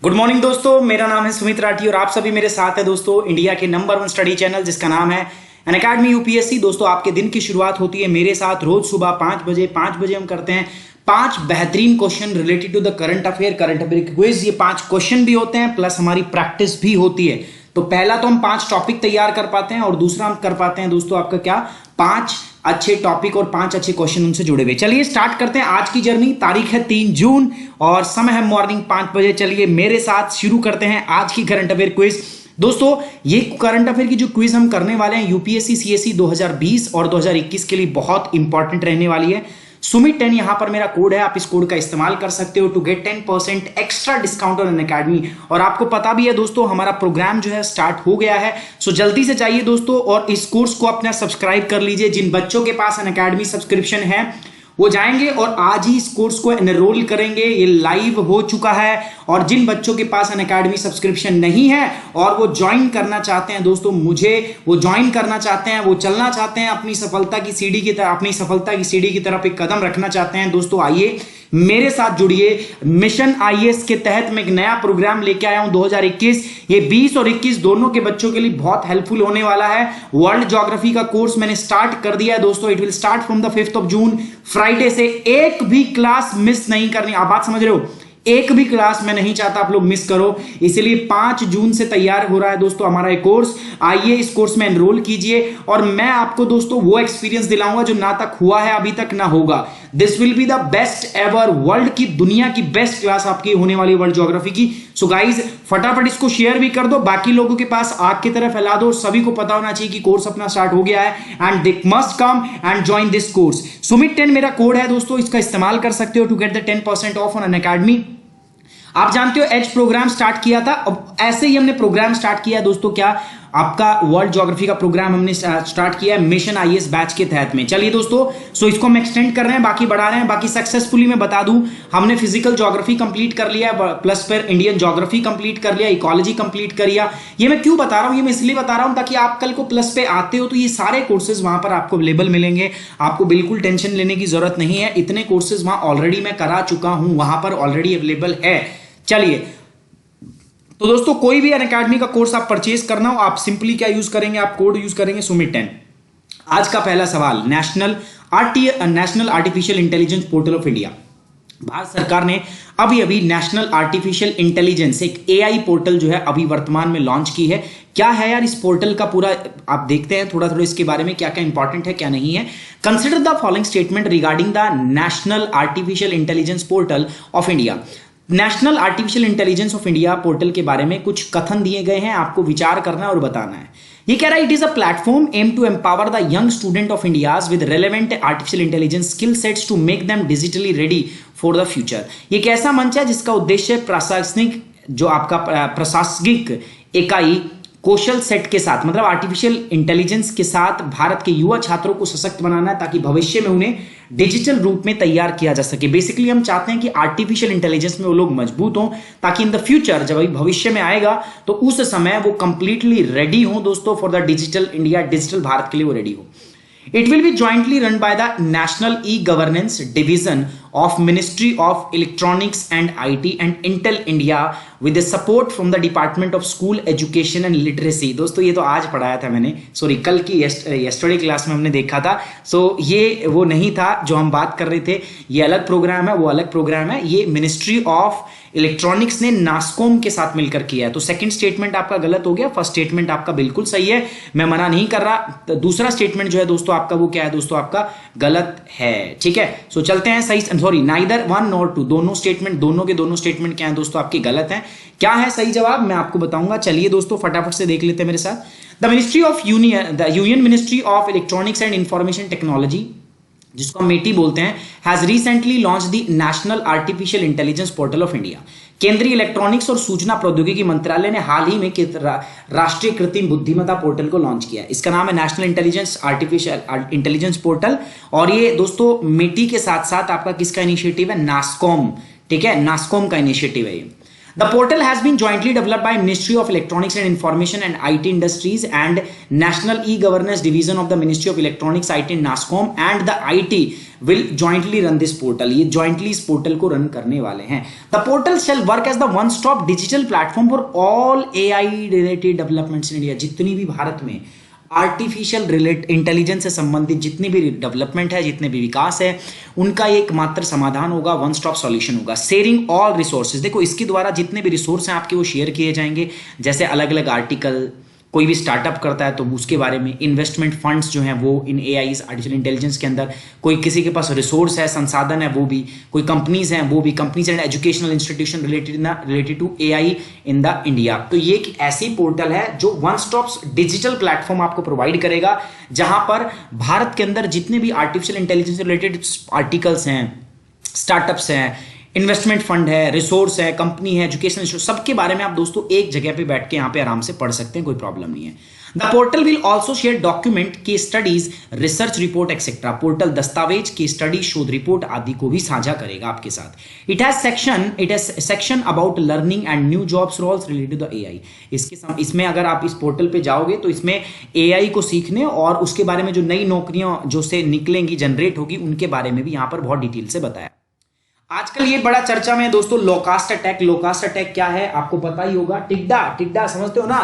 Good morning दोस्तों, मेरा नाम है सुमित राठी और आप सभी मेरे साथ है दोस्तों इंडिया के नंबर 1 स्टडी चैनल जिसका नाम है अनअकैडमी यूपीएससी। दोस्तों आपके दिन की शुरुआत होती है मेरे साथ रोज सुबह 5 बजे हम करते हैं 5 बेहतरीन question related to the current affair quiz. ये 5 क्वेश्चन भी होते हैं प्लस हमारी प्रैक्टिस भी होती है। तो पहला तो हम 5 टॉपिक तैयार कर पाते हैं और दूसरा हम कर पाते हैं दोस्तों आपका क्या 5 अच्छे टॉपिक और 5 अच्छे क्वेश्चन उनसे जुड़े हुए। चलिए स्टार्ट करते हैं आज की जर्नी। तारीख है 3 जून और समय है मॉर्निंग 5 बजे। चलिए मेरे साथ शुरू करते हैं आज की करंट अफेयर क्विज। दोस्तों ये करंट अफेयर की जो क्विज हम करने वाले हैं यूपीएससी सीएसई 2020 और 2021 के लिए बहुत इंपॉर्टेंट रहने वाली है। सुमित 10 यहां पर मेरा कोड है, आप इस कोड का इस्तेमाल कर सकते हो to get 10% extra discount on Unacademy. और आपको पता भी है दोस्तों हमारा प्रोग्राम जो है स्टार्ट हो गया है। सो जल्दी से जाइए दोस्तों और इस कोर्स को अपना सब्सक्राइब कर लीजिए। जिन बच्चों के पास अनअकैडमी सब्सक्रिप्शन है वो जाएंगे और आज ही इस कोर्स को एनरोल करेंगे। ये लाइव हो चुका है। और जिन बच्चों के पास अनअकैडमी सब्सक्रिप्शन नहीं है और वो ज्वाइन करना चाहते हैं दोस्तों, वो ज्वाइन करना चाहते हैं, वो चलना चाहते हैं अपनी सफलता की सीढ़ी की तरफ एक कदम रखना चाहते हैं दोस्तों, आइए मेरे साथ जुड़िए। मिशन आईएएस के तहत मैं एक नया प्रोग्राम लेके आया हूं 2021। ये 20 और 21 दोनों के बच्चों के लिए बहुत हेल्पफुल होने वाला है। वर्ल्ड ज्योग्राफी का कोर्स मैंने स्टार्ट कर दिया है दोस्तों। It will start from the 5th of June Friday से। एक भी क्लास मिस नहीं करनी। आप बात समझ रहे हो, एक भी क्लास मैं नहीं चाहता आप लोग मिस करो, इसलिए 5 जून से तैयार हो रहा है दोस्तों हमारा एक कोर्स। आइए इस कोर्स में एनरोल कीजिए और मैं आपको दोस्तों वो एक्सपीरियंस दिलाऊंगा जो ना तक हुआ है अभी तक ना होगा। This will be the best ever, world की दुनिया की बेस्ट क्लास आपकी होने वाली वर्ल्ड ज्योग्राफी की। सो गाइज फटाफट इसको शेयर भी कर दो, बाकी लोगों के पास आग की तरह फैला दो और सभी को पता होना चाहिए कि कोर्स अपना स्टार्ट हो गया है and they must come and join this course. Sumit 10 मेरा कोड है दोस्तों, इसका इस्तेमाल कर सकते हो to get the 10% off on Unacademy. आप जानते हो एज प्रोग्राम स्टार्ट किया था, अब ऐसे ही हमने प्रोग्राम स्टार्ट किया दोस्तों, क्या आपका वर्ल्ड ज्योग्राफी का प्रोग्राम हमने स्टार्ट किया है मिशन आईएएस बैच के तहत में। चलिए दोस्तों सो इसको हम एक्सटेंड कर रहे हैं, बाकी बढ़ा रहे हैं। बाकी सक्सेसफुली मैं बता दूं हमने फिजिकल ज्योग्राफी कंप्लीट कर लिया, प्लस फिर इंडियन ज्योग्राफी कंप्लीट कर लिया, इकोलॉजी कंप्लीट कर लिया। ये मैं क्यों बता रहा हूं, ये मैं इसलिए बता रहा हूं ताकि आप कल को प्लस पे आते हो तो ये सारे कोर्सेज वहां पर आपको अवेलेबल मिलेंगे। आपको बिल्कुल टेंशन लेने की जरूरत नहीं है, इतने कोर्सेज वहां ऑलरेडी मैं करा चुका हूं, वहां पर ऑलरेडी अवेलेबल है। चलिए तो दोस्तों कोई भी अनअकैडमी का कोर्स आप परचेज करना हो, आप सिंपली क्या यूज करेंगे, आप कोड यूज करेंगे सुमित 10। आज का पहला सवाल, national artificial intelligence portal of India. Bharat सरकार ने अभी नेशनल आर्टिफिशियल इंटेलिजेंस एक एआई पोर्टल जो है अभी वर्तमान में लॉन्च की है। क्या है यार इस पोर्टल का पूरा, आप देखते हैं थोड़ा इसके बारे में क्या क्या इंपॉर्टेंट है क्या नहीं है। Consider the following statement regarding the national artificial intelligence portal of India. National artificial intelligence of India portal के बारे में कुछ कथन दिए गए हैं, आपको विचार करना है और बताना है। ये कह रहा है it is a platform aim to empower the young student of India with relevant artificial intelligence skill sets to make them digitally ready for the future. ये एक ऐसा मंच है जिसका उद्देश्य प्रशासनिक इकाई कौशल सेट के साथ, मतलब आर्टिफिशियल इंटेलिजेंस के साथ भारत के युवा छात्रों को सशक्त बनाना है ताकि भविष्य में उन्हें डिजिटल रूप में तैयार किया जा सके। बेसिकली हम चाहते हैं कि आर्टिफिशियल इंटेलिजेंस में वो लोग मजबूत हों ताकि इन द फ्यूचर जब भविष्य में आएगा तो उस समय वो कंप्लीटली रेडी हो दोस्तों for the digital India, digital Bharat के लिए वो रेडी हो। It will be jointly run by the National E-Governance Division of Ministry of Electronics and IT and Intel India with the support from the Department of School Education and Literacy। दोस्तों ये तो आज पढ़ाया था मैंने, sorry कल की yesterday class में हमने देखा था। सो ये वो नहीं था जो हम बात कर रहे थे, ये अलग प्रोग्राम है, वो अलग प्रोग्राम है। ये मिनिस्ट्री ऑफ इलेक्ट्रॉनिक्स ने नास्कॉम के साथ मिलकर किया है। तो सेकंड स्टेटमेंट आपका गलत हो गया, फर्स्ट स्टेटमेंट आपका बिल्कुल सही है, मैं मना नहीं कर रहा। तो दूसरा स्टेटमेंट जो है दोस्तों आपका वो क्या है दोस्तों, आपका गलत है। ठीक है, सो चलते हैं सही sorry neither one nor two, दोनों स्टेटमेंट, दोनों के दोनों स्टेटमेंट क्या है दोस्तों आपके गलत हैं। क्या है सही जवाब मैं आपको बताऊंगा, चलिए दोस्तों फटाफट से देख लेते हैं मेरे साथ। The union ministry of electronics and information technology, जिसको हम मेटी बोलते हैं, has recently launch the national artificial intelligence portal of India. केंद्रीय इलेक्ट्रॉनिक्स और सूचना प्रौद्योगिकी मंत्रालय ने हाल ही में राष्ट्रीय कृत्रिम बुद्धिमत्ता पोर्टल को लॉन्च किया है। इसका नाम है national intelligence artificial intelligence portal, और ये दोस्तों मेटी के साथ साथ आपका किसका इनिशिएटिव है, नास्कॉम, ठीक है, नास्कॉम का इनिशिएटिव है ये। The portal has been jointly developed by Ministry of Electronics and Information and IT Industries and National E-Governance Division of the Ministry of Electronics, IT and NASSCOM, and the IT will jointly run this portal. ये jointly इस portal को run करने वाले हैं। The portal shall work as the one-stop digital platform for all AI related developments in India. जितनी भी भारत में artificial intelligence से संबंधित जितनी भी डेवलपमेंट है, जितने भी विकास है, उनका एकमात्र समाधान होगा, वन स्टॉप सॉल्यूशन होगा। शेयरिंग ऑल रिसोर्सेज, देखो इसके द्वारा जितने भी रिसोर्स हैं आपके वो शेयर किए जाएंगे, जैसे अलग अलग आर्टिकल, कोई भी स्टार्टअप करता है तो उसके बारे में, इन्वेस्टमेंट फंड्स जो हैं वो इन एआई आर्टिफिशियल इंटेलिजेंस के अंदर, कोई किसी के पास रिसोर्स है, संसाधन है, वो भी, कोई कंपनीज हैं वो भी, companies and educational institution related to AI in the India. तो ये एक ऐसी पोर्टल है जो वन स्टॉप डिजिटल प्लेटफॉर्म आपको प्रोवाइड करेगा, जहां पर भारत के अंदर जितने भी आर्टिफिशियल इंटेलिजेंस रिलेटेड आर्टिकल्स हैं, स्टार्टअप्स हैं, इन्वेस्टमेंट फंड है, रिसोर्स है, कंपनी है, एजुकेशन, सबके बारे में आप दोस्तों एक जगह पे बैठ के यहाँ पे आराम से पढ़ सकते हैं, कोई प्रॉब्लम नहीं है। The portal will also share document, case studies, research report etcetera. Portal दस्तावेज, केस स्टडी, शोध रिपोर्ट आदि को भी साझा करेगा आपके साथ। It has section about learning and new jobs roles related to AI. इसमें अगर आप इस पोर्टल पे जाओगे तो इसमें एआई को सीखने और उसके बारे में जो नई नौकरियां जो से निकलेंगी, जनरेट होगी, उनके बारे में भी यहाँ पर बहुत डिटेल से बताया। आजकल ये बड़ा चर्चा में है दोस्तों लो कास्ट अटैक। लो कास्ट अटैक क्या है आपको पता ही होगा, टिड्डा, टिड्डा समझते हो ना,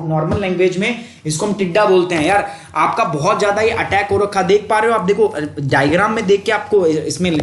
नॉर्मल लैंग्वेज में इसको हम टिड्डा बोलते हैं। यार आपका बहुत ज्यादा ये अटैक हो रखा, देख पा रहे हो आप, देखो डायग्राम में देख के आपको, इसमें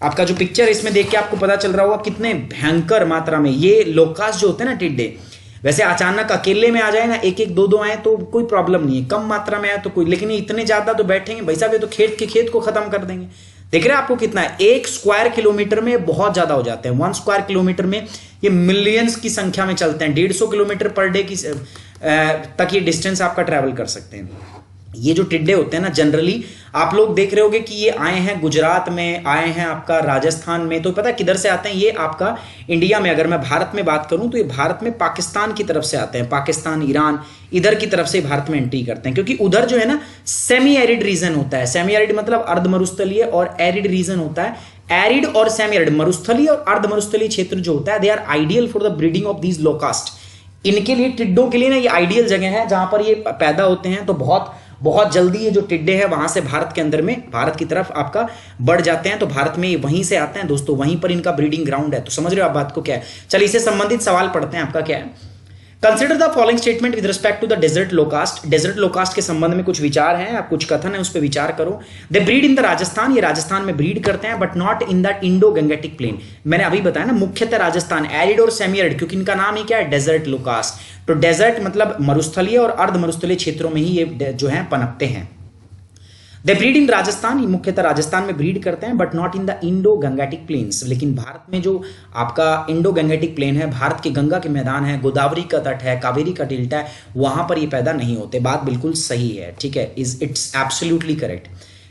आपका जो पिक्चर इसमें देख के आपको पता चल रहा होगा कितने भयंकर मात्रा में ये लो कास्ट जो होते हैं ना टिड्डे, वैसे अचानक अकेले में आ जाए ना, एक एक दो दो आए तो कोई प्रॉब्लम नहीं है, कम मात्रा में आए तो कोई, लेकिन इतने ज्यादा तो बैठेंगे भाई साहब, ये तो खेत को खत्म कर देंगे। देख रहे हैं आपको कितना है, 1 स्क्वायर किलोमीटर में बहुत ज्यादा हो जाते हैं। 1 स्क्वायर किलोमीटर में ये मिलियंस की संख्या में चलते हैं। 150 किलोमीटर पर डे की तक ये डिस्टेंस आपका ट्रैवल कर सकते हैं। ये जो टिड्डे होते हैं ना, जनरली आप लोग देख रहे होगे कि ये आए हैं गुजरात में, आए हैं आपका राजस्थान में, तो पता है किधर से आते हैं ये आपका इंडिया में। अगर मैं भारत में बात करूं तो ये भारत में पाकिस्तान की तरफ से आते हैं, पाकिस्तान, ईरान, इधर की तरफ से भारत में एंट्री करते हैं, क्योंकि उधर जो है ना सेमी एरिड रीजन होता है। सेमी एरिड मतलब अर्ध मरुस्थलीय, और एरिड रीजन होता है, एरिड और सेमी एरिड, मरुस्थलीय और अर्ध मरुस्थलीय क्षेत्र जो होता है, they are ideal for the breeding of these locust. इनके लिए, टिड्डों के लिए ना ये आइडियल जगह है जहां पर ये पैदा होते हैं। तो बहुत जल्दी ये जो टिड्डे हैं वहां से भारत के अंदर में, भारत की तरफ आपका बढ़ जाते हैं, तो भारत में वहीं से आते हैं दोस्तों, वहीं पर इनका ब्रीडिंग ग्राउंड है। तो समझ रहे हो आप बात को क्या है। चलिए इससे संबंधित सवाल पढ़ते हैं, आपका क्या है। Consider the following statement with respect to the desert locust. Desert locust के संबंध में कुछ विचार हैं, आप कुछ कथन है उस पर विचार करो। दे ब्रीड इन द राजस्थान, ये राजस्थान में ब्रीड करते हैं, but not in the Indo Gangetic plain. मैंने अभी बताया ना, मुख्यतः राजस्थान, एरिड और सेमी एरिड, क्योंकि इनका नाम ही क्या है, डेजर्ट लोकास्ट। तो डेजर्ट मतलब मरुस्थलीय और अर्ध मरुस्थलीय क्षेत्रों में ही ये जो है पनपते हैं। दे ब्रीड इन राजस्थान, ये मुख्यतः राजस्थान में ब्रीड करते हैं, but not in the Indo Gangetic planes. लेकिन भारत में जो आपका इंडो गंगेटिक प्लेन है, भारत के गंगा के मैदान है, गोदावरी का तट है, कावेरी का डेल्टा है, वहां पर ये पैदा नहीं होते। बात बिल्कुल सही है, ठीक है, इट्स एब्सोल्युटली करेक्ट।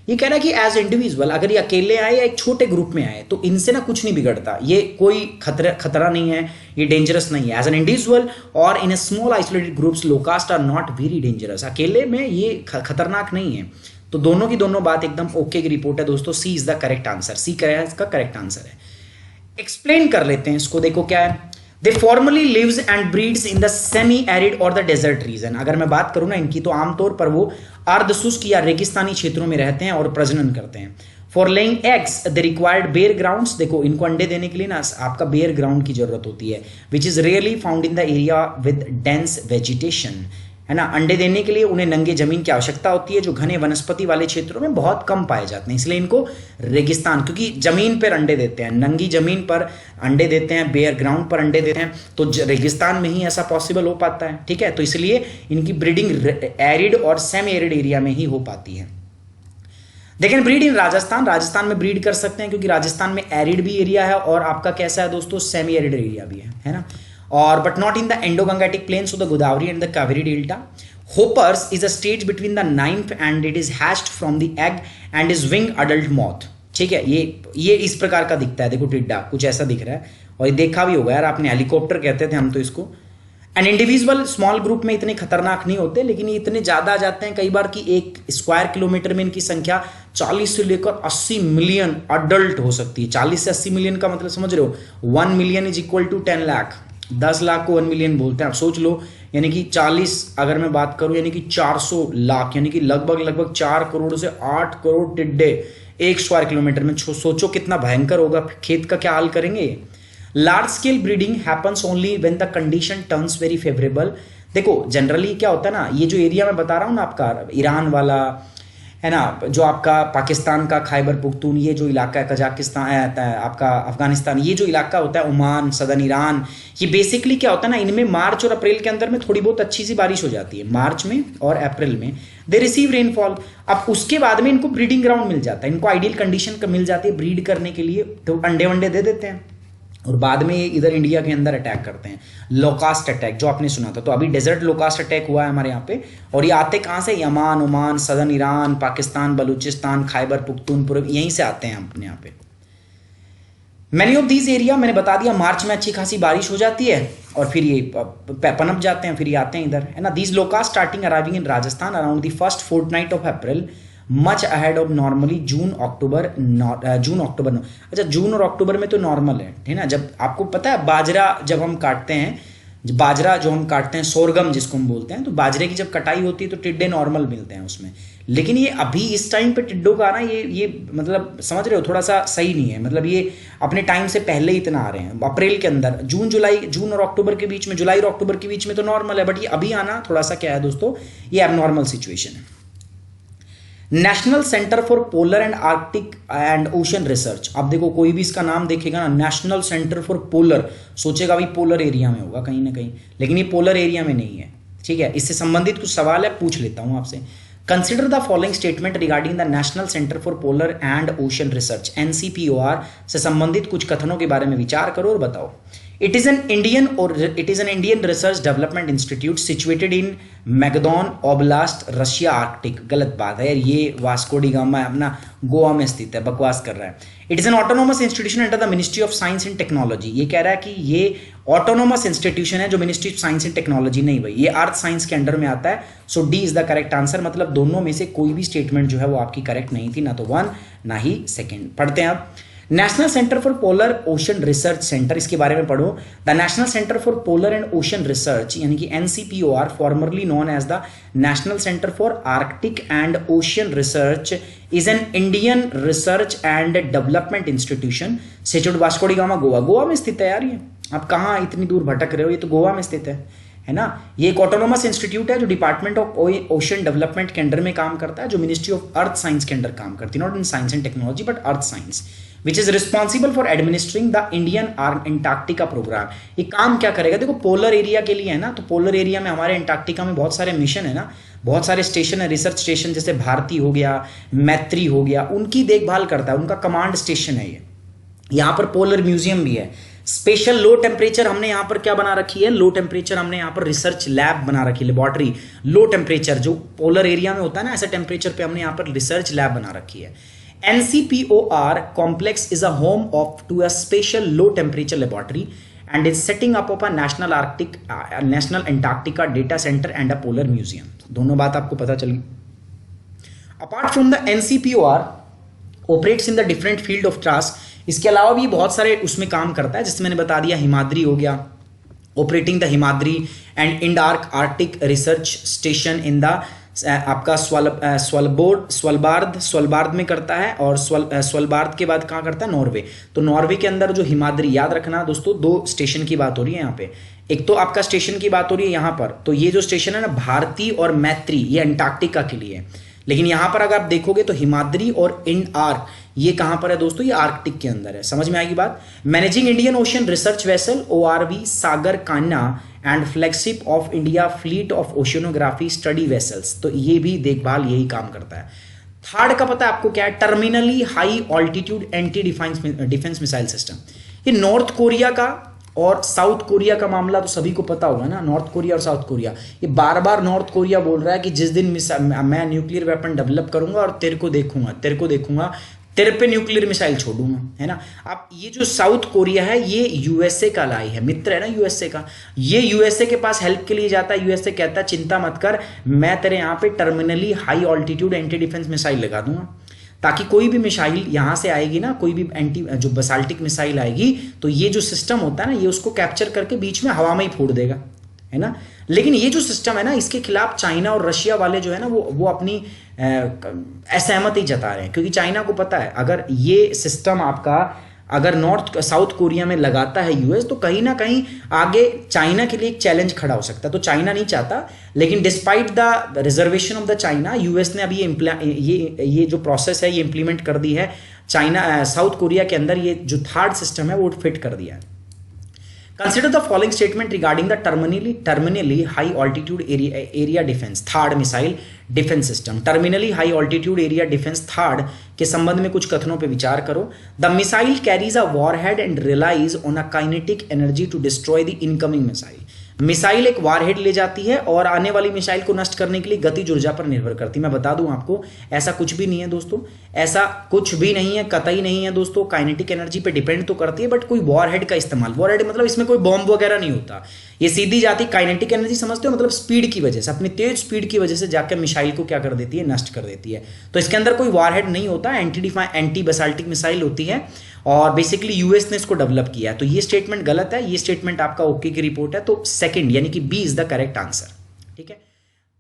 ये कह रहा है कि एज इंडिविजुअल, अगर ये अकेले आए या एक छोटे ग्रुप में आए तो इनसे ना कुछ नहीं बिगड़ता, ये कोई खतरा नहीं है, ये डेंजरस नहीं है। एज एन इंडिविजुअल और in a small isolated groups, locust are not very dangerous. अकेले में ये खतरनाक नहीं है। तो दोनों की दोनों बात एकदम ओके की रिपोर्ट है दोस्तों। सी इज द करेक्ट आंसर, सी क्या है इसका करेक्ट आंसर है। एक्सप्लेन कर लेते हैं इसको, देखो क्या है। They formally lives and breeds in the semi arid और द डेजर्ट रीजन। अगर मैं बात करूं ना इनकी, तो आमतौर पर वो अर्ध शुष्क या रेगिस्तानी क्षेत्रों में रहते हैं और प्रजनन करते हैं। For laying eggs the required bare grounds, देखो इनको अंडे देने के लिए ना आपका बेयर ग्राउंड की जरूरत होती है, which is really found in the area with dense vegetation, है ना। अंडे देने के लिए उन्हें नंगे जमीन की आवश्यकता होती है, जो घने वनस्पति वाले क्षेत्रों में बहुत कम पाए जाते हैं, इसलिए इनको रेगिस्तान, क्योंकि जमीन पर अंडे देते हैं, नंगी जमीन पर अंडे देते हैं, बेयर ग्राउंड पर अंडे देते हैं, तो रेगिस्तान में ही ऐसा पॉसिबल हो पाता है, ठीक है। तो इसलिए इनकी ब्रीडिंग एरिड और सेमी एरिड एरिया में ही हो पाती है। दे कैन ब्रीड इन राजस्थान, राजस्थान में ब्रीड कर सकते हैं क्योंकि राजस्थान में एरिड भी एरिया है और आपका कैसा है दोस्तों, सेमी एरिड एरिया भी है ना। और but not in the Indo Gangetic plains of the Godavari and the Kaveri delta. Hoppers is a stage between the 9th and it is hatched from the egg and is wing adult moth. ठीक है, ये इस प्रकार का दिखता है, देखो टिड्डा कुछ ऐसा दिख रहा है, और ये देखा भी होगा यार आपने, हेलीकॉप्टर कहते थे हम तो इसको। एंड इंडिविजुअल स्मॉल ग्रुप में इतने खतरनाक नहीं होते, लेकिन ये इतने ज्यादा आ जाते हैं कई बार कि 1 स्क्वायर किलोमीटर में इनकी संख्या 40 से लेकर 80 मिलियन अडल्ट हो सकती है। 40 से 80 मिलियन का मतलब समझ रहे हो, 1 million is equal to 10 lakh, 10 lakh को 1 मिलियन बोलते हैं। आप सोच लो, यानी कि 40 अगर मैं बात करूं, यानी कि 400 लाख, यानी कि लगभग 4 करोड़ से 8 करोड़ टिड्डे 1 स्क्वायर किलोमीटर में। सोचो कितना भयंकर होगा, खेत का क्या हाल करेंगे। Large scale breeding happens only when the condition turns very favourable. देखो जनरली क्या होता है ना, ये जो एरिया मैं बता रहा हूँ ना आपका ईरान वाला है ना, जो आपका पाकिस्तान का खैबर पुख्तून, ये जो इलाका है, कजाकिस्तान आपका अफगानिस्तान, ये जो इलाका होता है, ओमान, सदर्न ईरान, ये बेसिकली क्या होता है ना, इनमें मार्च और अप्रैल के अंदर में थोड़ी बहुत अच्छी सी बारिश हो जाती है, मार्च में और अप्रैल में दे रिसीव रेनफॉल। अब उसके बाद में इनको ब्रीडिंग ग्राउंड मिल जाता है, इनको आइडियल कंडीशन मिल जाती है ब्रीड करने के लिए, तो अंडे वंडे दे देते हैं और बाद में ये इधर इंडिया के अंदर अटैक करते हैं। लोकास्ट अटैक जो आपने सुना था, तो अभी डेजर्ट लोकास्ट अटैक हुआ है हमारे यहाँ पे, और ये आते कहाँ से, Yemen, Oman, southern Iran, Pakistan, Balochistan, Khyber Pakhtunkhwa, यहीं से आते हैं अपने यहाँ पे। मैनी ऑफ दीज एरिया, मैंने बता दिया, मार्च में अच्छी खासी बारिश हो जाती है और फिर ये पनप जाते हैं, फिर ये आते हैं इधर, है ना। These locust starting arriving in Rajasthan around the first fortnight of April, much ahead of normally June October. अच्छा, जून और अक्टूबर में तो नॉर्मल है ना। जब आपको पता है बाजरा जब हम काटते हैं, बाजरा जो हम काटते हैं, सोरगम जिसको हम बोलते हैं, तो बाजरे की जब कटाई होती है तो टिड्डे नॉर्मल मिलते हैं उसमें। लेकिन ये अभी इस टाइम पे टिड्डों का ना ये मतलब समझ रहे हो, थोड़ा सा सही नहीं है, मतलब ये अपने टाइम से पहले ही इतना आ रहे हैं। अप्रैल के अंदर, जून और अक्टूबर के बीच में, जुलाई और अक्टूबर के बीच में तो नॉर्मल है, बट ये अभी आना थोड़ा सा क्या है दोस्तों, ये एबनॉर्मल सिचुएशन है। National centre for polar and Arctic and ocean research. अब देखो कोई भी इसका नाम देखेगा ना, नेशनल सेंटर फॉर पोलर, सोचेगा भाई पोलर एरिया में होगा कहीं ना कहीं, लेकिन ये पोलर एरिया में नहीं है। ठीक है, इससे संबंधित कुछ सवाल है, पूछ लेता हूं आपसे। Consider the following statement regarding the national centre for polar and ocean research, NCPOR से संबंधित कुछ कथनों के बारे में विचार करो और बताओ। It is an Indian research development institute situated in Magadan Oblast, Russia, Arctic। गलत बात है यार, ये वास्को डी गामा अपना गोवा में स्थित है, बकवास कर रहा है। It is an autonomous institution under the Ministry of Science and Technology। ये कह रहा है कि ये autonomous institution है जो Ministry of Science and Technology, नहीं भाई, ये अर्थ साइंस के अंडर में आता है। So D is the correct answer, मतलब दोनों में से कोई भी स्टेटमेंट जो है वो आपकी करेक्ट नहीं थी, ना तो 1 ना ही 2। पढ़ते हैं आप। National centre for polar ocean research centre, इसके बारे में पढ़ो। The national centre for polar and ocean research यानी कि NCPOR, formerly known as the national centre for arctic and ocean research, is an Indian research and development institution situated Vasco da Gama, Goa. Goa में स्थित है यार ये, आप कहाँ इतनी दूर भटक रहे हो, ये तो गोवा में स्थित है ना। ये एक ऑटोनोमस इंस्टीट्यूट है जो डिपार्टमेंट ऑफ ओशन डेवलपमेंट के अंडर में काम करता है, जो मिनिस्ट्री ऑफ अर्थ साइंस के अंडर काम करती है, not in science and technology but earth science, which is responsible for administering the Indian Antarctica programme. ये काम क्या करेगा, देखो पोलर एरिया के लिए है ना, तो पोलर एरिया में हमारे एंटार्क्टिका में बहुत सारे मिशन है ना, बहुत सारे स्टेशन है, रिसर्च स्टेशन, जैसे भारती हो गया, मैत्री हो गया, उनकी देखभाल करता है, उनका कमांड स्टेशन है ये। यहाँ पर पोलर म्यूजियम भी है। स्पेशल लो टेम्परेचर हमने यहाँ पर क्या बना रखी है, लो टेम्परेचर हमने यहाँ पर रिसर्च लैब बना रखी है, लेबोरेटरी। लो टेम्परेचर जो पोलर एरिया में होता है ना, ऐसे टेम्परेचर पे हमने यहाँ पर रिसर्च लैब बना रखी है। NCPOR complex is a home to a special low temperature laboratory and is setting up of a national Antarctica data center and a polar museum। दोनों बात आपको पता चली। Apart from the NCPOR operates in the different field of task, इसके अलावा भी बहुत सारे उसमें काम करता है, जिससे मैंने बता दिया हिमाद्री हो गया, operating the Himadri and IndARC arctic research station in the आपका स्वलबार्द में करता है, और स्वलबार्द के बाद कहाँ करता है, नॉर्वे। तो नॉर्वे के अंदर जो हिमाद्री, याद रखना दोस्तों, 2 स्टेशन की बात हो रही है यहाँ पे। एक तो आपका स्टेशन की बात हो रही है यहाँ पर, तो ये जो स्टेशन है ना भारती और मैत्री, ये अंटार्कटिका के लिए। लेकिन यहाँ पर अगर आप देखोगे तो हिमाद्री और इंडार्क ये कहाँ पर है दोस्तों, ये आर्कटिक के अंदर है। समझ में आएगी बात। Managing Indian ocean research vessel ORV Sagar Kanha and flagship of India fleet of ओशियोनोग्राफी study vessels, तो ये भी देखभाल यही काम करता है। थर्ड का पता है आपको क्या है? Terminally high altitude anti defence missile system. ये नॉर्थ कोरिया का और साउथ कोरिया का मामला तो सभी को पता होगा ना, नॉर्थ कोरिया और साउथ कोरिया। ये बार बार नॉर्थ कोरिया बोल रहा है कि जिस दिन मैं न्यूक्लियर वेपन डेवलप करूंगा और तेरे को देखूंगा, तेरे पे न्यूक्लियर मिसाइल छोड़ूंगा, है ना। अब ये जो साउथ कोरिया है ये यूएसए का लाई है, मित्र है ना यूएसए का। ये यूएसए के पास हेल्प के लिए जाता है, यूएसए कहता है चिंता मत कर, मैं तेरे यहाँ पे terminally high altitude anti defence missile लगा दूंगा, ताकि कोई भी मिसाइल यहाँ से आएगी ना, कोई भी जो बसाल्टिक मिसाइल आएगी तो ये जो सिस्टम होता है ना, ये उसको कैप्चर करके बीच में हवा में ही फोड़ देगा, है ना। लेकिन ये जो सिस्टम है ना, इसके खिलाफ चाइना और रशिया वाले जो है ना वो अपनी असहमति जता रहे हैं, क्योंकि चाइना को पता है अगर ये सिस्टम आपका अगर नॉर्थ साउथ कोरिया में लगाता है यूएस, तो कहीं ना कहीं आगे चाइना के लिए एक चैलेंज खड़ा हो सकता है। तो चाइना नहीं चाहता, लेकिन despite the reservation of the China, US ने अभी ये जो प्रोसेस है ये इंप्लीमेंट कर दी है चाइना साउथ कोरिया के अंदर। ये जो थर्ड सिस्टम है वो फिट कर दिया है। Consider the following statement regarding the terminally high altitude area defense third missile defense system. Terminally high altitude area defense third के संबंध में कुछ कथनों पे विचार करो। The missile carries a warhead and relies on a kinetic energy to destroy the incoming missile. Missile एक warhead ले जाती है और आने वाली मिसाइल को नष्ट करने के लिए गतिज ऊर्जा पर निर्भर करती है। मैं बता दूं आपको, ऐसा कुछ भी नहीं है दोस्तों, ऐसा कुछ भी नहीं है, कतई नहीं है दोस्तों। काइनेटिक एनर्जी पे डिपेंड तो करती है, बट कोई वॉरहेड का इस्तेमाल, वॉरहेड मतलब इसमें कोई बॉम्ब वगैरह नहीं होता, ये सीधी जाती काइनेटिक एनर्जी समझते हो, मतलब स्पीड की वजह से, अपनी तेज स्पीड की वजह से जाकर मिसाइल को क्या कर देती है, नष्ट कर देती है। तो इसके अंदर कोई वॉरहेड नहीं होता, एंटी बसाल्टिक मिसाइल होती है और बेसिकली यूएस ने इसको डेवलप किया है। तो ये स्टेटमेंट गलत है, ये स्टेटमेंट आपका ओके की रिपोर्ट है, तो सेकंड यानी कि B is the correct answer. ठीक है,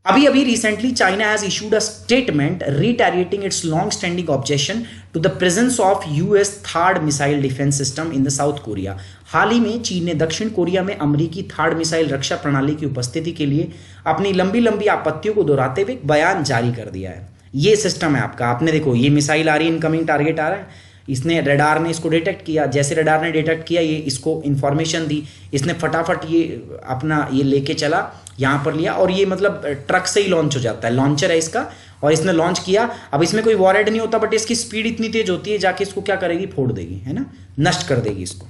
अभी recently China has issued a statement reiterating its long standing objection to the presence of US third missile defence system in the South Korea. हाल ही में चीन ने दक्षिण कोरिया में अमेरिकी थर्ड मिसाइल रक्षा प्रणाली की उपस्थिति के लिए अपनी लंबी लंबी आपत्तियों को दोहराते हुए एक बयान जारी कर दिया है। ये सिस्टम है आपका, आपने देखो ये मिसाइल आ रही है, इनकमिंग टारगेट आ रहा है, इसने रडार ने इसको डिटेक्ट किया, जैसे रडार ने डिटेक्ट किया ये इसको इन्फॉर्मेशन दी, इसने फटाफट ये अपना ये लेके चला यहाँ पर लिया और ये मतलब ट्रक से ही लॉन्च हो जाता है, लॉन्चर है इसका और इसने लॉन्च किया। अब इसमें कोई वॉरहेड नहीं होता, बट इसकी स्पीड इतनी तेज होती है जाके इसको क्या करेगी, फोड़ देगी, है ना, नष्ट कर देगी इसको।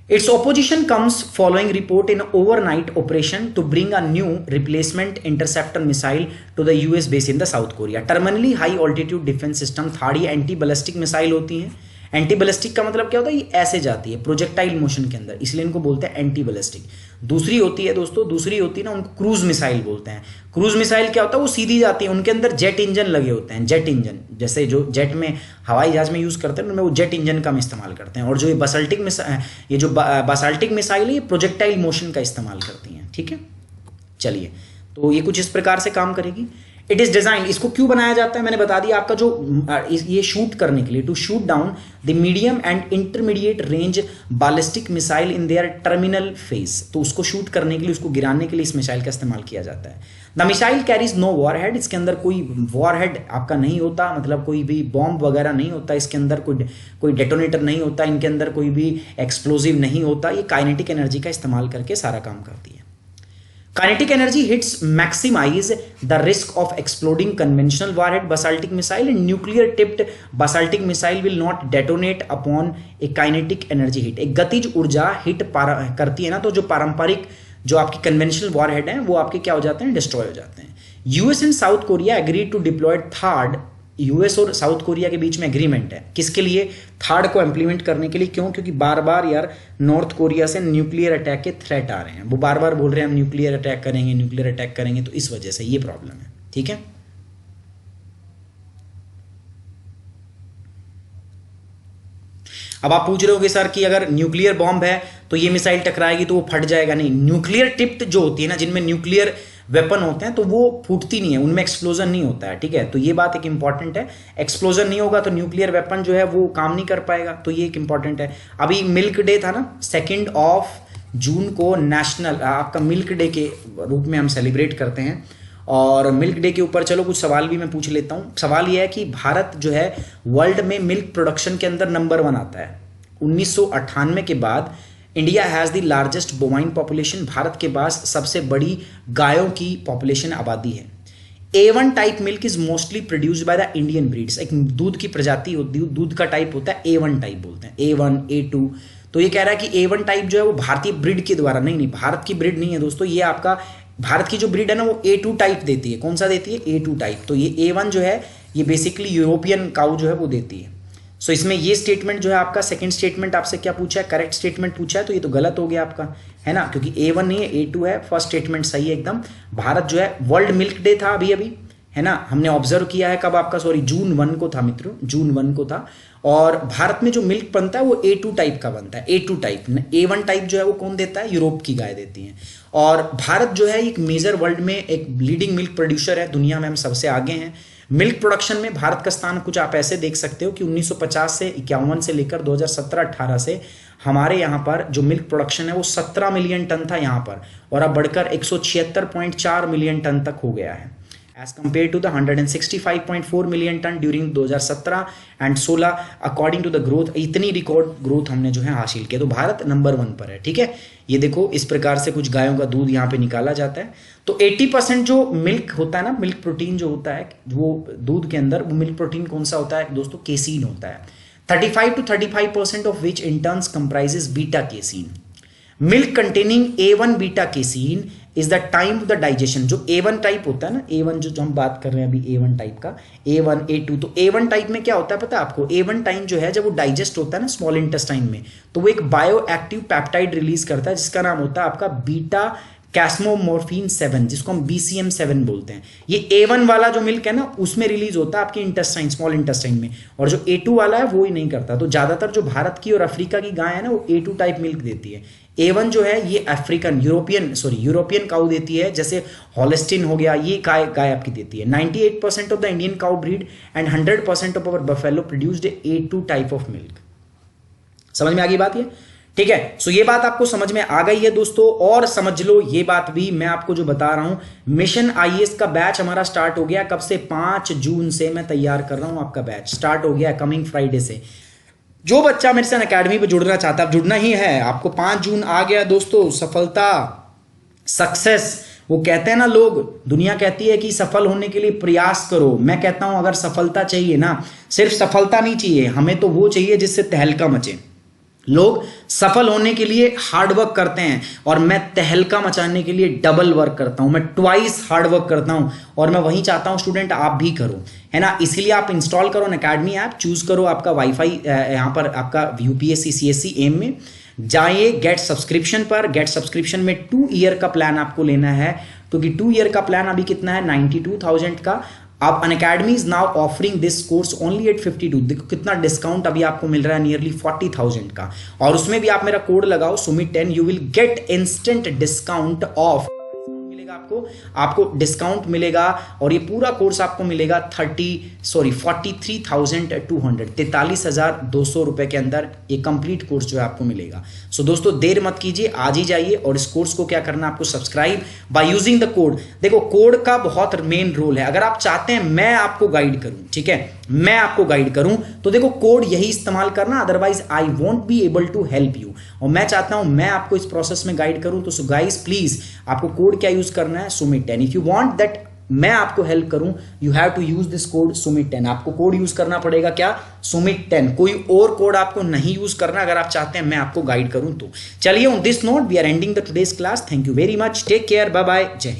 Its opposition comes following report in overnight operation to bring a new replacement interceptor missile to the US base in the South Korea. Terminally high altitude defense system third ये एंटी बैलिस्टिक मिसाइल होती हैं। Anti ballistic का मतलब क्या होता है, ये ऐसे जाती है प्रोजेक्टाइल मोशन के अंदर, इसलिए इनको बोलते हैं एंटी बैलिस्टिक। दूसरी होती है दोस्तों, दूसरी होती है ना, उनको क्रूज मिसाइल बोलते हैं। क्रूज मिसाइल क्या होता है, वो सीधी जाती है, उनके अंदर जेट इंजन लगे होते हैं, जेट इंजन जैसे जो जेट में हवाई जहाज में यूज करते हैं उनमें वो जेट इंजन का हम इस्तेमाल करते हैं। और जो ये बसाल्टिक मिसाइल है ये प्रोजेक्टाइल मोशन का इस्तेमाल करती हैं। ठीक है, चलिए, तो ये कुछ इस प्रकार से काम करेगी। इट इज डिजाइन, इसको क्यों बनाया जाता है मैंने बता दिया आपका, जो ये शूट करने के लिए, to shoot down the medium and intermediate range ballistic missile in their terminal phase. तो उसको शूट करने के लिए, उसको गिराने के लिए इस मिसाइल का इस्तेमाल किया जाता है। The missile carries no warhead, इसके अंदर कोई वॉरहेड आपका नहीं होता, मतलब कोई भी बॉम्ब वगैरह नहीं होता, इसके अंदर कोई डेटोनेटर नहीं होता, इनके अंदर कोई भी एक्सप्लोजिव नहीं होता। ये काइनेटिक एनर्जी का इस्तेमाल करके सारा काम करती है। Kinetic energy hits maximize the risk of exploding conventional warhead basaltic missile and nuclear tipped basaltic missile will not detonate upon a kinetic energy hit। एक गतिज ऊर्जा हिट करती है ना, तो जो पारंपरिक जो आपकी कन्वेंशनल वॉरहेड हैं वो आपके क्या हो जाते हैं, डिस्ट्रॉय हो जाते हैं। US and South Korea agree to deploy third, US और साउथ कोरिया के बीच में एग्रीमेंट है किसके लिए, थर्ड को इंप्लीमेंट करने के लिए। क्यों, क्योंकि बार बार यार नॉर्थ कोरिया से न्यूक्लियर अटैक के थ्रेट आ रहे हैं, वो बार बार बोल रहे हैं हम न्यूक्लियर अटैक करेंगे, न्यूक्लियर अटैक करेंगे, तो इस वजह से ये प्रॉब्लम है। ठीक है, अब आप पूछ रहे होगे सर कि अगर न्यूक्लियर बॉम्ब है तो ये मिसाइल टकराएगी तो वो फट जाएगा। नहीं, न्यूक्लियर टिप्ड जो होती है ना, जिनमें न्यूक्लियर वेपन होते हैं तो वो फूटती नहीं है, उनमें एक्सप्लोजन नहीं होता है। ठीक है, तो ये बात एक इंपॉर्टेंट है, एक्सप्लोजन नहीं होगा तो न्यूक्लियर वेपन जो है वो काम नहीं कर पाएगा, तो ये एक इंपॉर्टेंट है। अभी मिल्क डे था ना, 2 जून को नेशनल आपका मिल्क डे के रूप में हम सेलिब्रेट करते हैं। और मिल्क डे के ऊपर चलो कुछ सवाल भी मैं पूछ लेता हूँ। सवाल यह है कि भारत जो है वर्ल्ड में मिल्क प्रोडक्शन के अंदर नंबर 1 आता है। 1998 के बाद India has the largest bovine population, Bharat के पास सबसे बड़ी गायों की पॉपुलेशन आबादी है। A1 type milk is mostly produced by the Indian breeds. एक दूध की प्रजाति होती है, दूध का टाइप होता है A1 टाइप बोलते हैं, A1 A2। तो ये कह रहा है कि A1 टाइप जो है वो भारतीय ब्रीड के द्वारा, नहीं भारत की ब्रीड नहीं है दोस्तों, ये आपका भारत की जो ब्रीड है ना वो A2 टाइप देती है। कौन सा देती है? A2 type. तो ये A1 जो है ये बेसिकली यूरोपियन काउ जो है वो देती है। सो इसमें ये स्टेटमेंट जो है आपका, सेकंड स्टेटमेंट आपसे क्या पूछा है? करेक्ट स्टेटमेंट पूछा है, तो ये तो गलत हो गया आपका, है ना, क्योंकि A1 नहीं है A2 है। फर्स्ट स्टेटमेंट सही है एकदम। भारत जो है, वर्ल्ड मिल्क डे था अभी अभी, है ना, हमने ऑब्जर्व किया है कब आपका, सॉरी जून 1 को था मित्रों, जून 1 को था। और भारत में जो मिल्क बनता है वो A2 टाइप का बनता है, A2 टाइप। A1 टाइप जो है वो कौन देता है? यूरोप की गाय देती है। और भारत जो है एक मेजर वर्ल्ड में एक लीडिंग मिल्क प्रोड्यूसर है, दुनिया में हम सबसे आगे हैं। मिल्क प्रोडक्शन में भारत का स्थान कुछ आप ऐसे देख सकते हो कि 1950 से 51 से लेकर 2017-18 से हमारे यहाँ पर जो मिल्क प्रोडक्शन है वो 17 मिलियन टन था यहाँ पर, और अब बढ़कर 176.4 मिलियन टन तक हो गया है, as compared to the 165.4 million ton during 2017 and 16 according to the growth. इतनी रिकॉर्ड ग्रोथ हमने जो है हासिल किया, तो भारत नंबर 1 पर है। ठीक है, ये देखो इस प्रकार से कुछ गायों का दूध यहाँ पे निकाला जाता है। तो 80% जो मिल्क होता है ना, मिल्क प्रोटीन जो होता है वो दूध के अंदर, वो मिल्क प्रोटीन कौन सा होता है दोस्तों? केसीन होता है। 35 to 35% of which in turns comprises beta casein. Milk containing A1 beta casein is the time of the digestion. जो A1 टाइप होता है ना, A1 जो हम बात कर रहे हैं अभी A1 टाइप का, A1 A2, तो A1 टाइप में क्या होता है पता है आपको? A1 टाइम जो है जब वो डाइजेस्ट होता है ना स्मॉल इंटेस्टाइन में, तो वो एक बायो एक्टिव पेप्टाइड रिलीज करता है जिसका नाम होता है आपका बीटा कैस्मोमोर्फिन 7, जिसको हम BCM7 बोलते हैं। ये A1 वाला जो मिल्क है ना उसमें रिलीज होता है आपके इंटेस्टाइन, स्मॉल इंटेस्टाइन में, और जो A2 वाला है वो ही नहीं करता। तो ज्यादातर जो भारत की और अफ्रीका की गाय है ना वो A2 टाइप मिल्क देती है। A1 जो है ये अफ्रीकन यूरोपियन काउ देती है, जैसे हॉलिस्टीन हो गया, ये गाय आपकी देती है। 98% of the Indian cow breed and 100% of our buffalo produced A2 type of milk. समझ में आ गई बात ये? ठीक है, सो ये बात आपको समझ में आ गई है दोस्तों। और समझ लो ये बात भी मैं आपको जो बता रहा हूं, मिशन IAS का बैच हमारा स्टार्ट हो गया। कब से? 5 जून से मैं तैयार कर रहा हूं, आपका बैच स्टार्ट हो गया कमिंग फ्राइडे से। जो बच्चा मेरे साथ अकेडमी पे जुड़ना चाहता है, जुड़ना ही है आपको। 5 जून आ गया दोस्तों, सफलता, सक्सेस। वो कहते हैं ना लोग, दुनिया कहती है कि सफल होने के लिए प्रयास करो। मैं कहता हूं अगर सफलता चाहिए ना, सिर्फ सफलता नहीं चाहिए हमें, तो वो चाहिए जिससे तहलका मचे। लोग सफल होने के लिए हार्ड वर्क करते हैं और मैं तहलका मचाने के लिए डबल वर्क करता हूं, मैं ट्वाइस हार्ड वर्क करता हूं, और मैं वही चाहता हूं स्टूडेंट आप भी करो, है ना। इसीलिए आप इंस्टॉल करो अनअकैडमी ऐप, चूज करो आपका वाईफाई, यहां पर आपका UPSC CSC एम में जाइए। गेट सब्सक्रिप्शन पर, गेट सब्सक्रिप्शन में 2 ईयर का प्लान आपको लेना है, क्योंकि 2 ईयर का प्लान अभी कितना है? 92,000 का। आप Unacademy is now offering this course only at 52। देखो कितना डिस्काउंट अभी आपको मिल रहा है, नियरली 40,000 का। और उसमें भी आप मेरा कोड लगाओ SUMIT10, you will get instant discount of, आपको डिस्काउंट मिलेगा। और ये पूरा कोर्स आपको मिलेगा 43,200 43,200 रुपए के अंदर ये कंप्लीट कोर्स जो है आपको मिलेगा। सो दोस्तों देर मत कीजिए, आज ही जाइए और इस कोर्स को क्या करना है आपको? Subscribe by using the code. देखो कोड का बहुत मेन रोल है। अगर आप चाहते हैं मैं आपको गाइड करूं, ठीक है, मैं आपको गाइड करूं, तो देखो कोड यही इस्तेमाल करना, otherwise I won't be able to help you. और मैं चाहता हूं मैं आपको इस प्रोसेस में गाइड करूं। तो सो गाइस प्लीज आपको कोड क्या यूज करना है? SUMIT10। If you want that मैं आपको हेल्प करूं, you have to use this code SUMIT10। आपको कोड यूज करना पड़ेगा क्या? SUMIT10, कोई और कोड आपको नहीं यूज करना अगर आप चाहते हैं मैं आपको गाइड करूं तो। चलिए on this note we are ending the today's class. Thank you very much, take care, bye bye, जय हिंद।